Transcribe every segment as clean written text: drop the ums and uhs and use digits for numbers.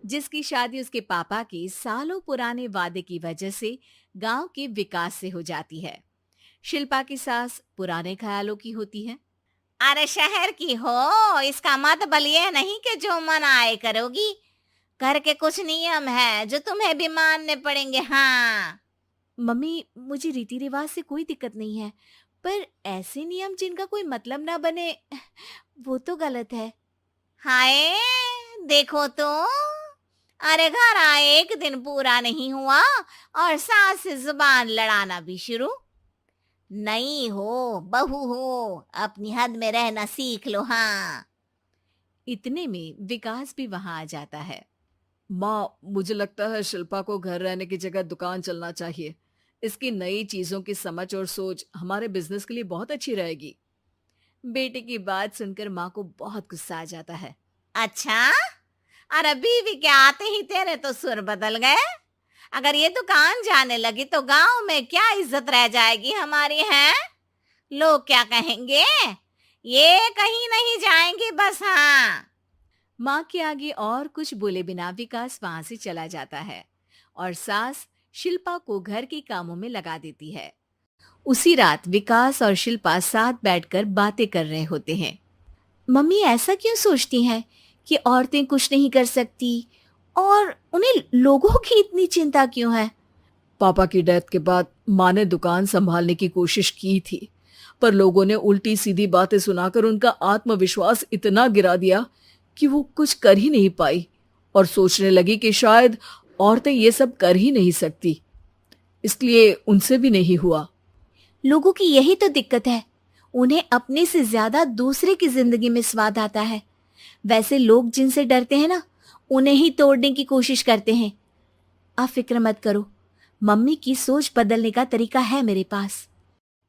जिसकी शादी उसके पापा के सालों पुराने वादे की वजह से गांव के विकास से हो जाती है। शिल्पा की सास पुराने ख्यालों की होती है। अरे शहर की हो, इसका मतलब ये नहीं कि जो मन आए करोगी। घर के कुछ नियम है जो तुम्हें भी मानने पड़ेंगे। हाँ। मम्मी, मुझे रीति रिवाज से कोई दिक्कत नहीं है, पर ऐसे नियम जिनका कोई मतलब ना बने, वो तो गलत है। हाय, देखो तो। अरे घर आए एक दिन पूरा नहीं हुआ और सास से जुबान लड़ाना भी शुरू। नहीं हो, बहू हो, अपनी हद में रहना सीख लो। हाँ। इतने में विकास भी वहां आ जाता है। माँ, मुझे लगता है शिल्पा को घर रहने की जगह दुकान चलना चाहिए। इसकी नई चीजों की समझ और सोच हमारे बिजनेस के लिए बहुत अच्छी रहेगी। बेटे की बात सुनकर माँ को बहुत गुस्सा आ जाता है। अच्छा, अरे बीवी के आते ही तेरे तो सुर बदल गए। अगर ये दुकान जाने लगी तो गांव में क्या इज्जत रह जाएगी हमारी है? लोग क्या कहेंगे? ये कहीं नहीं जाएंगी बस। हाँ। माँ के आगे और कुछ बोले बिना विकास वहां से चला जाता है और सास शिल्पा को घर के कामों में लगा देती है। उसी रात विकास और शिल्पा साथ बैठकर बातें कर रहे होते हैं। मम्मी ऐसा क्यों सोचती हैं कि औरतें कुछ नहीं कर सकती, और उन्हें लोगों की इतनी चिंता क्यों है? पापा की डेथ के बाद माँ ने दुकान संभालने की कोशिश की थी, पर लोगों ने उल्टी सीधी बातें सुनाकर उनका आत्मविश्वास इतना गिरा दिया कि वो कुछ कर ही नहीं पाई और सोचने लगी कि शायद औरतें ये सब कर ही नहीं सकती। इसलिए उनसे भी नहीं हुआ। लोगों की यही तो दिक्कत है, उन्हें अपने से ज्यादा दूसरे की जिंदगी में स्वाद आता है। वैसे लोग जिनसे डरते हैं ना, उन्हें ही तोड़ने की कोशिश करते हैं। आप फिक्र मत करो, मम्मी की सोच बदलने का तरीका है मेरे पास।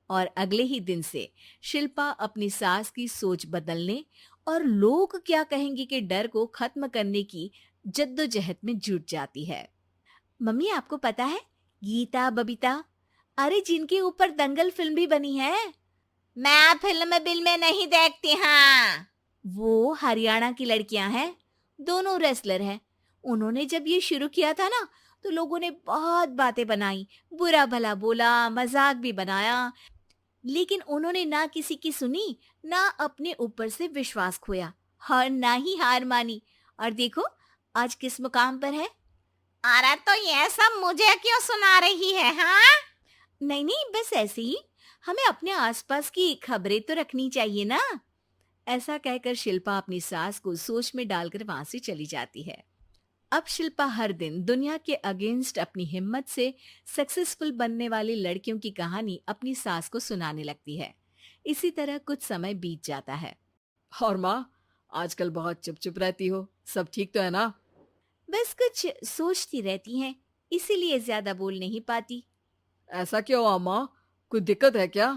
और अगले ही दिन से शिल्पा अपनी सास की सोच बदलने और लोग क्या कहेंगे के डर को खत्म करने की जद्दोजहद में जुट जाती है। मम्मी, आपको पता है, गीता बबीता, अरे जिनके ऊपर दंगल फिल्म भी बनी है, मैं फिल्म बिल में नहीं देखती। हाँ। वो हरियाणा की लड़कियां हैं। दोनों रेसलर हैं। उन्होंने जब ये शुरू किया था ना, तो लोगों ने बहुत बातें बनाई, बुरा भला बोला, मजाक भी बनाया, लेकिन उन्होंने ना किसी की सुनी, ना अपने ऊपर से विश्वास खोया और ना ही हार मानी। और देखो आज किस मुकाम पर है। अरे तो ये सब मुझे क्यों सुना रही है? हाँ। नहीं नहीं, बस ऐसे ही, हमें अपने आसपास की खबरें तो रखनी चाहिए ना। ऐसा कहकर शिल्पा अपनी सास को सोच में डालकर वहां से चली जाती है। अब शिल्पा हर दिन दुनिया के अगेंस्ट अपनी हिम्मत से सक्सेसफुल बनने वाली लड़कियों की कहानी अपनी सास को सुनाने लगती है। इसी तरह कुछ समय बीत जाता है। और माँ, आजकल बहुत चुप चुप रहती हो, सब ठीक तो है ना? बस कुछ सोचती रहती हैं, इसीलिए ज्यादा बोल नहीं पाती। ऐसा क्यों हुआ माँ? कोई दिक्कत है क्या?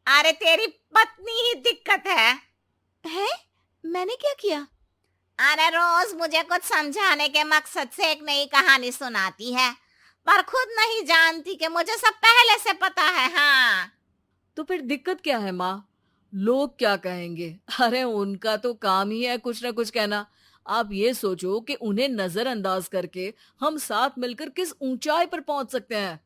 अरे तेरी पत्नी ही दिक्कत है। है? मैंने क्या किया? अरे रोज मुझे कुछ समझाने के मकसद से एक नई कहानी सुनाती है, पर खुद नहीं जानती कि मुझे सब पहले से पता है। हाँ। तो फिर दिक्कत क्या है माँ? लोग क्या कहेंगे? अरे उनका तो काम ही है कुछ ना कुछ कहना। आप ये सोचो कि उन्हें नजरअंदाज करके हम साथ मिलकर किस ऊंचाई पर पहुंच सकते हैं।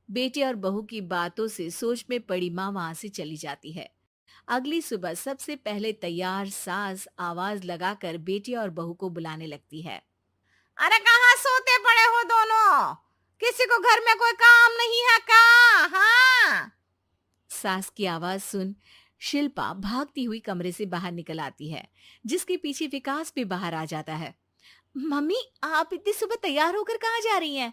बेटे और बहू की बातों से सोच में पड़ी माँ वहां से चली जाती है। अगली सुबह सबसे पहले तैयार सास आवाज लगाकर बेटे और बहू को बुलाने लगती है। अरे कहाँ सोते पड़े हो दोनों? किसी को घर में कोई काम नहीं है क्या? हाँ। सास की आवाज सुन शिल्पा भागती हुई कमरे से बाहर निकल आती है, जिसके पीछे विकास भी बाहर आ जाता है। मम्मी, आप इतनी सुबह तैयार होकर कहाँ जा रही हैं?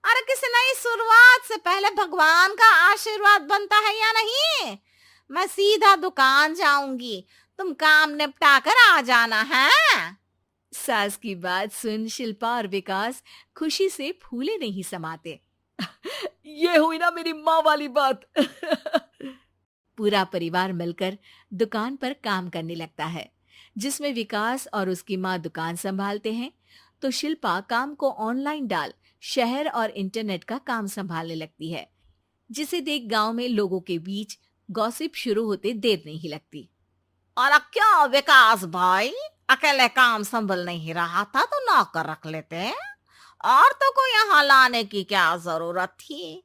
अरे किसी नई शुरुआत से पहले भगवान का आशीर्वाद बनता है या नहीं? मैं सीधा दुकान जाऊंगी, तुम काम निपटा कर आ जाना है। सास की बात सुन शिल्पा और विकास खुशी से फूले नहीं समाते। ये हुई ना मेरी माँ वाली बात। पूरा परिवार मिलकर दुकान पर काम करने लगता है, जिसमें विकास और उसकी माँ दुकान संभालते हैं, तो शिल्पा काम को ऑनलाइन डाल शहर और इंटरनेट का काम संभालने लगती है, जिसे देख गांव में लोगों के बीच गॉसिप शुरू होते देर नहीं लगती। और क्या विकास भाई, अकेले काम संभल नहीं रहा था तो नौकर रख लेते। औरतों को यहाँ लाने की क्या जरूरत थी?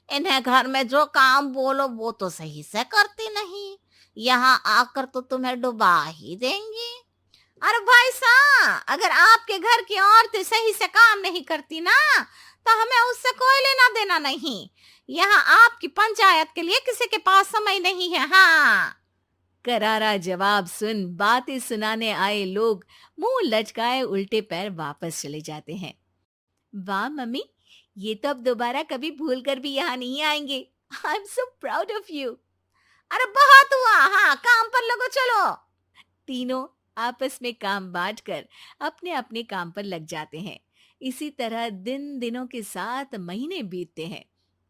इन्हें घर में जो काम बोलो वो तो सही से करती नहीं, यहाँ आकर तो तुम्हें डुबा ही देंगी। अरे भाई साहब, अगर आपके घर की औरतें सही से काम नहीं करती ना, तो हमें उससे कोई लेना देना नहीं। यहाँ आपकी पंचायत के लिए किसी के पास समय नहीं है। हाँ। करारा जवाब सुन बातें सुनाने आए लोग मुंह लटकाए उल्टे पैर वापस चले जाते हैं। वाह मम्मी, ये तो अब दोबारा कभी भूल कर भी यहाँ नहीं आएंगे। I am so proud of you. अरे बहुत हुआ, हाँ काम पर लगो चलो। तीनों आपस में काम बांटकर अपने अपने काम पर लग जाते हैं। इसी तरह दिन दिनों के साथ महीने बीतते हैं,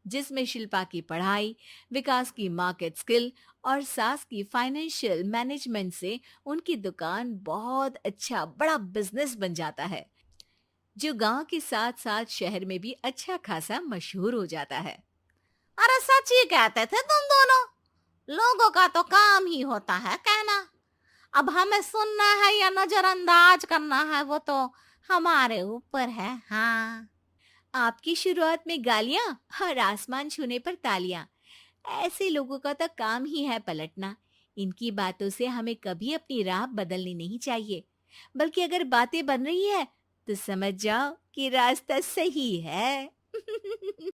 जिसमें शिल्पा की पढ़ाई, विकास की मार्केट स्किल और सास की फाइनेंशियल मैनेजमेंट से उनकी दुकान बहुत अच्छा बड़ा बिजनेस बन जाता है, जो गांव के साथ साथ शहर में भी अच्छा खासा मशहूर हो जाता है। अरे सच ही कहते थे तुम दोनों, लोगों का तो काम ही होता है कहना। अब हमें सुनना है या नजरअंदाज करना है वो तो हमारे ऊपर है। हाँ। आपकी शुरुआत में गालियां और आसमान छूने पर तालियां, ऐसे लोगों का तो काम ही है पलटना। इनकी बातों से हमें कभी अपनी राह बदलनी नहीं चाहिए, बल्कि अगर बातें बन रही है तो समझ जाओ कि रास्ता सही है।